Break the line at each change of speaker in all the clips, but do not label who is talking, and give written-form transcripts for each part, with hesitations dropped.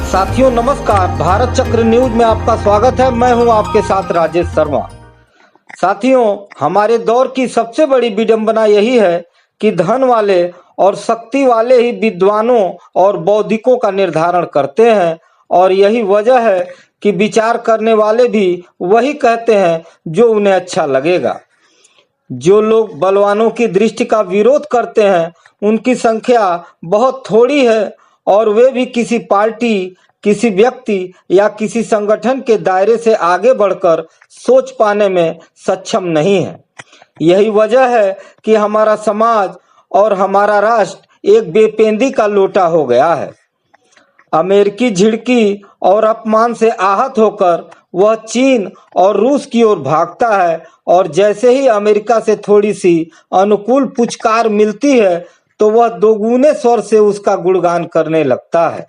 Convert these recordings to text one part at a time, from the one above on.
साथियों नमस्कार, भारत चक्र न्यूज में आपका स्वागत है। मैं हूं आपके साथ राजेश शर्मा। साथियों, हमारे दौर की सबसे बड़ी विडंबना यही है कि धन वाले और शक्ति वाले ही विद्वानों और बौद्धिकों का निर्धारण करते हैं और यही वजह है कि विचार करने वाले भी वही कहते हैं जो उन्हें अच्छा लगेगा। जो लोग बलवानों की दृष्टि का विरोध करते हैं उनकी संख्या बहुत थोड़ी है और वे भी किसी पार्टी, किसी व्यक्ति या किसी संगठन के दायरे से आगे बढ़कर सोच पाने में सक्षम नहीं है। यही वजह है कि हमारा समाज और हमारा राष्ट्र एक बेपेंदी का लोटा हो गया है। अमेरिकी झिड़की और अपमान से आहत होकर वह चीन और रूस की ओर भागता है और जैसे ही अमेरिका से थोड़ी सी अनुकूल पुचकार मिलती है तो वह दोगुने स्वर से उसका गुणगान करने लगता है।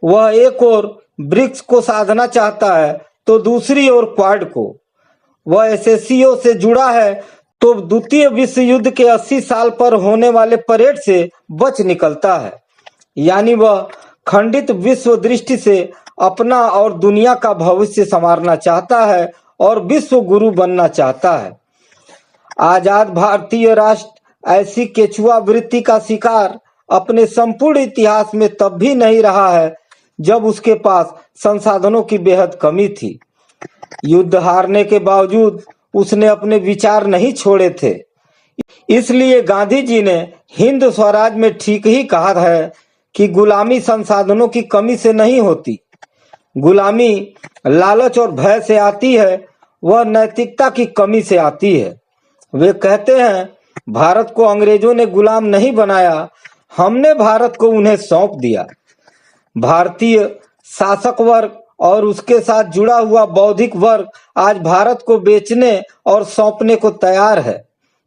वह एक ओर ब्रिक्स को साधना चाहता है तो दूसरी ओर क्वाड को। वह एससीओ से जुड़ा है तो द्वितीय विश्व युद्ध के 80 साल पर होने वाले परेड से बच निकलता है। यानी वह खंडित विश्व दृष्टि से अपना और दुनिया का भविष्य संवारना चाहता है और विश्व गुरु बनना चाहता है। आजाद भारतीय राष्ट्र ऐसी केचुआ वृत्ति का शिकार अपने संपूर्ण इतिहास में तब भी नहीं रहा है जब उसके पास संसाधनों की बेहद कमी थी। युद्ध हारने के बावजूद उसने अपने विचार नहीं छोड़े थे। इसलिए गांधी जी ने हिंद स्वराज में ठीक ही कहा है कि गुलामी संसाधनों की कमी से नहीं होती, गुलामी लालच और भय से आती है, वह नैतिकता की कमी से आती है। वे कहते हैं, भारत को अंग्रेजों ने गुलाम नहीं बनाया, हमने भारत को उन्हें सौंप दिया। भारतीय शासक वर्ग और उसके साथ जुड़ा हुआ बौद्धिक वर्ग आज भारत को बेचने और सौंपने को तैयार है।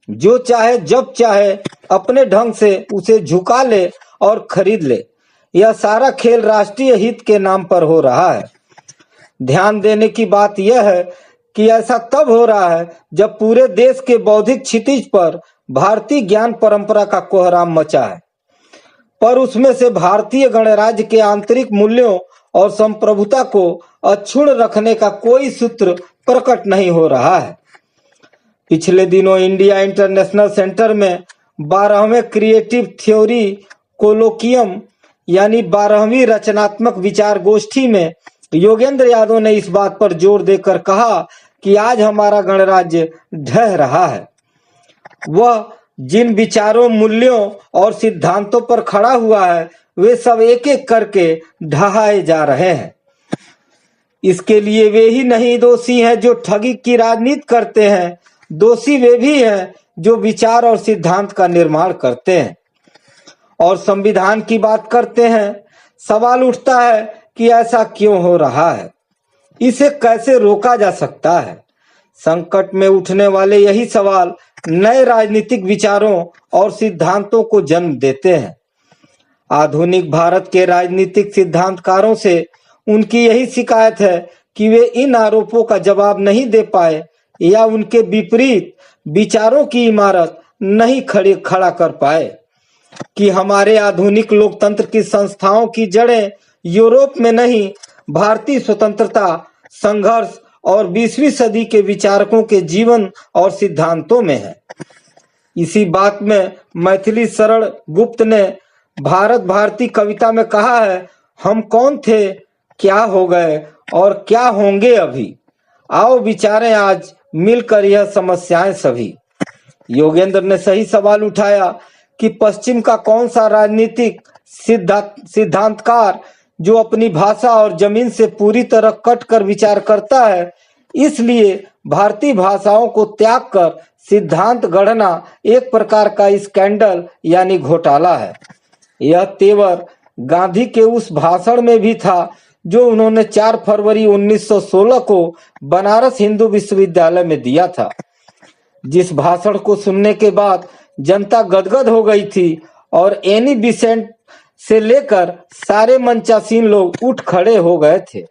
जो चाहे जब चाहे अपने ढंग से उसे झुका ले और खरीद ले। यह सारा खेल राष्ट्रीय हित के नाम पर हो रहा है। ध्यान देने की बात यह है कि ऐसा तब हो रहा है जब पूरे देश के बौद्धिक क्षितिज पर भारतीय ज्ञान परंपरा का कोहराम मचा है, पर उसमें से भारतीय गणराज्य के आंतरिक मूल्यों और संप्रभुता को अक्षुण्ण रखने का कोई सूत्र प्रकट नहीं हो रहा है। पिछले दिनों इंडिया इंटरनेशनल सेंटर में 12वें क्रिएटिव थ्योरी कोलोकियम यानी 12वीं रचनात्मक विचार गोष्ठी में योगेंद्र यादव ने इस बात पर जोर देकर कहा कि आज हमारा गणराज्य ढह रहा है। वह जिन विचारों, मूल्यों और सिद्धांतों पर खड़ा हुआ है वे सब एक एक करके ढहाए जा रहे हैं। इसके लिए वे ही नहीं दोषी हैं जो ठगी की राजनीति करते हैं, दोषी वे भी हैं जो विचार और सिद्धांत का निर्माण करते हैं और संविधान की बात करते हैं। सवाल उठता है कि ऐसा क्यों हो रहा है, इसे कैसे रोका जा सकता है। संकट में उठने वाले यही सवाल नए राजनीतिक विचारों और सिद्धांतों को जन्म देते हैं। आधुनिक भारत के राजनीतिक सिद्धांतकारों से उनकी यही शिकायत है कि वे इन आरोपों का जवाब नहीं दे पाए या उनके विपरीत विचारों की इमारत नहीं खड़ा कर पाए कि हमारे आधुनिक लोकतंत्र की संस्थाओं की जड़ें यूरोप में नहीं, भारतीय स्वतंत्रता संघर्ष और 20वीं सदी के विचारकों के जीवन और सिद्धांतों में है। इसी बात में मैथिली शरण गुप्त ने भारत भारती कविता में कहा है, हम कौन थे, क्या हो गए और क्या होंगे अभी, आओ विचारें आज मिलकर यह समस्याएं सभी। योगेंद्र ने सही सवाल उठाया कि पश्चिम का कौन सा राजनीतिक सिद्धांतकार जो अपनी भाषा और जमीन से पूरी तरह कट कर विचार करता है, इसलिए भारतीय भाषाओं को त्याग कर सिद्धांत गढ़ना एक प्रकार का स्कैंडल यानी घोटाला है। यह तेवर गांधी के उस भाषण में भी था जो उन्होंने 4 फरवरी 1916 को बनारस हिंदू विश्वविद्यालय में दिया था। जिस भाषण को सुनने के बाद जनता गदगद हो गई थी और एनी बिसेंट से लेकर सारे मंचासीन लोग उठ खड़े हो गए थे।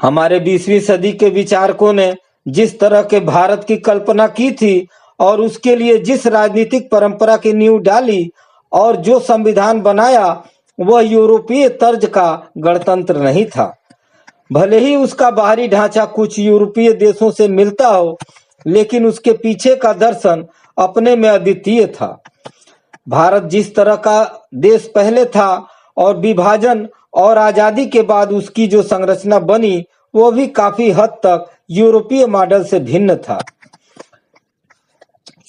हमारे 20वीं सदी के विचारकों ने जिस तरह के भारत की कल्पना की थी और उसके लिए जिस राजनीतिक परंपरा की नींव डाली और जो संविधान बनाया वह यूरोपीय तर्ज का गणतंत्र नहीं था। भले ही उसका बाहरी ढांचा कुछ यूरोपीय देशों से मिलता हो, लेकिन उसके पीछे का दर्शन अपने में अद्वितीय था। भारत जिस तरह का देश पहले था और विभाजन और आजादी के बाद उसकी जो संरचना बनी, वो भी काफी हद तक यूरोपीय मॉडल से भिन्न था।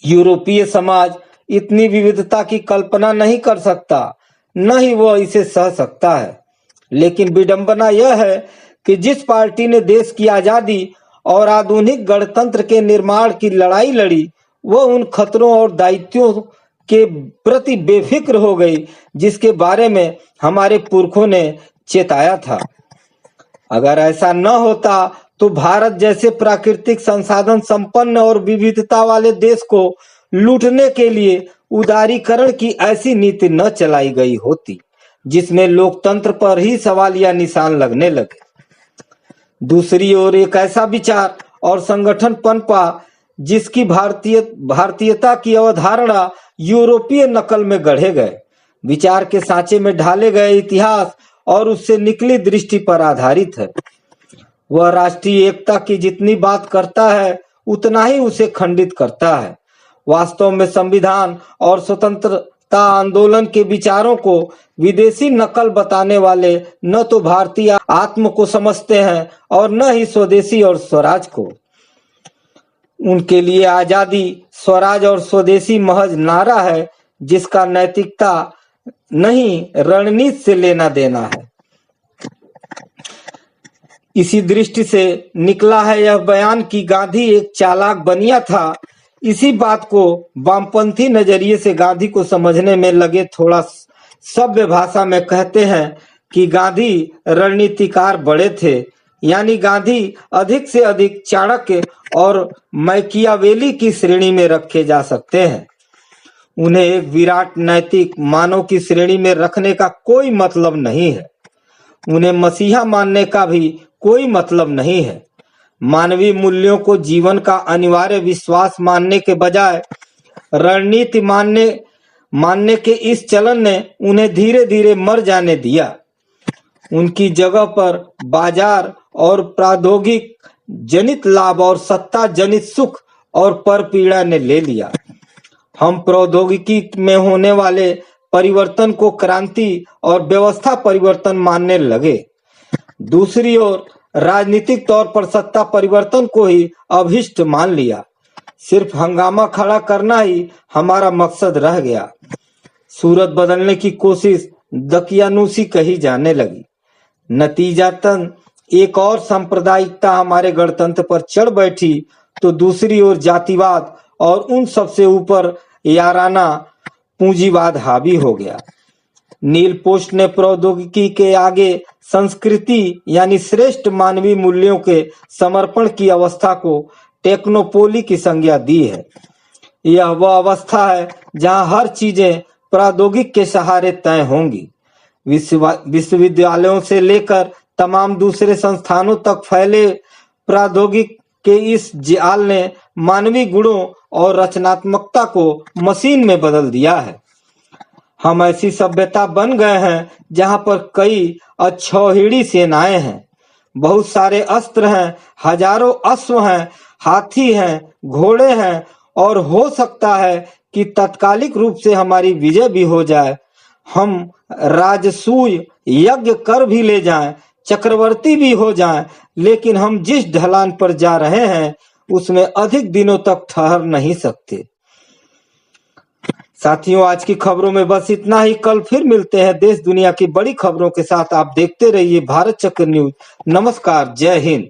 यूरोपीय समाज इतनी विविधता की कल्पना नहीं कर सकता, न ही वह इसे सह सकता है। लेकिन विडंबना यह है कि जिस पार्टी ने देश की आजादी और आधुनिक गणतंत्र के निर्माण की लड़ाई लड़ी, वह उन खतरों और दायित्वों के प्रति बेफिक्र हो गई जिसके बारे में हमारे पुरखों ने चेताया था। अगर ऐसा न होता तो भारत जैसे प्राकृतिक संसाधन संपन्न और विविधता वाले देश को लूटने के लिए उदारीकरण की ऐसी नीति न चलाई गई होती, जिसमें लोकतंत्र पर ही सवालिया निशान लगने लगे। दूसरी ओर एक ऐसा विचार और संगठन पनपा जिसकी भारतीयता की अवधारणा यूरोपीय नकल में गढ़े गए विचार के सांचे में ढाले गए इतिहास और उससे निकली दृष्टि पर आधारित है। वह राष्ट्रीय एकता की जितनी बात करता है, उतना ही उसे खंडित करता है। वास्तव में संविधान और स्वतंत्रता आंदोलन के विचारों को विदेशी नकल बताने वाले न तो भारतीय आत्म को समझते हैं और न ही स्वदेशी और स्वराज को। उनके लिए आजादी, स्वराज और स्वदेशी महज नारा है जिसका नैतिकता नहीं रणनीति से लेना देना है। इसी दृष्टि से निकला है यह बयान कि गांधी एक चालाक बनिया था। इसी बात को वामपंथी नजरिए से गांधी को समझने में लगे थोड़ा सभ्य भाषा में कहते हैं कि गांधी रणनीतिकार बड़े थे, यानी गांधी अधिक से अधिक चाणक्य और मैकियावेली की श्रेणी में रखे जा सकते हैं। उन्हें एक विराट नैतिक मानव की श्रेणी में रखने का कोई मतलब नहीं है। उन्हें मसीहा मानने का भी कोई मतलब नहीं है। मानवीय मूल्यों को जीवन का अनिवार्य विश्वास मानने के बजाय रणनीति मानने के इस चलन ने उन्हें धीरे धीरे मर जाने दिया। उनकी जगह पर बाजार और प्रौद्योगिक जनित लाभ और सत्ता जनित सुख और परपीड़ा ने ले लिया। हम प्रौद्योगिकी में होने वाले परिवर्तन को क्रांति और व्यवस्था परिवर्तन मानने लगे। दूसरी ओर राजनीतिक तौर पर सत्ता परिवर्तन को ही अभिष्ट मान लिया। सिर्फ हंगामा खड़ा करना ही हमारा मकसद रह गया। सूरत बदलने की कोशिश दकियानूसी कही जाने लगी। नतीजतन एक और सांप्रदायिकता हमारे गणतंत्र पर चढ़ बैठी तो दूसरी ओर जातिवाद और उन सबसे ऊपर याराना पूंजीवाद हावी हो गया। नील पोस्ट ने प्रौद्योगिकी के आगे संस्कृति यानी श्रेष्ठ मानवीय मूल्यों के समर्पण की अवस्था को टेक्नोपोली की संज्ञा दी है। यह वह अवस्था है जहां हर चीजें प्रौद्योगिक के सहारे तय होंगी। विश्वविद्यालयों से लेकर तमाम दूसरे संस्थानों तक फैले प्रौद्योगिक के इस जाल ने मानवीय गुणों और रचनात्मकता को मशीन में बदल दिया है। हम ऐसी सभ्यता बन गए हैं जहां पर कई अक्षौहिणी सेनाएं हैं, बहुत सारे अस्त्र हैं, हजारों अश्व हैं, हाथी हैं, घोड़े हैं और हो सकता है कि तत्कालिक रूप से हमारी विजय भी हो जाए। हम राजसूय यज्ञ कर भी ले जाएं, चक्रवर्ती भी हो जाएं, लेकिन हम जिस ढलान पर जा रहे हैं उसमें अधिक दिनों तक ठहर नहीं सकते। साथियों, आज की खबरों में बस इतना ही। कल फिर मिलते हैं देश दुनिया की बड़ी खबरों के साथ। आप देखते रहिए भारत चक्र न्यूज। नमस्कार, जय हिंद।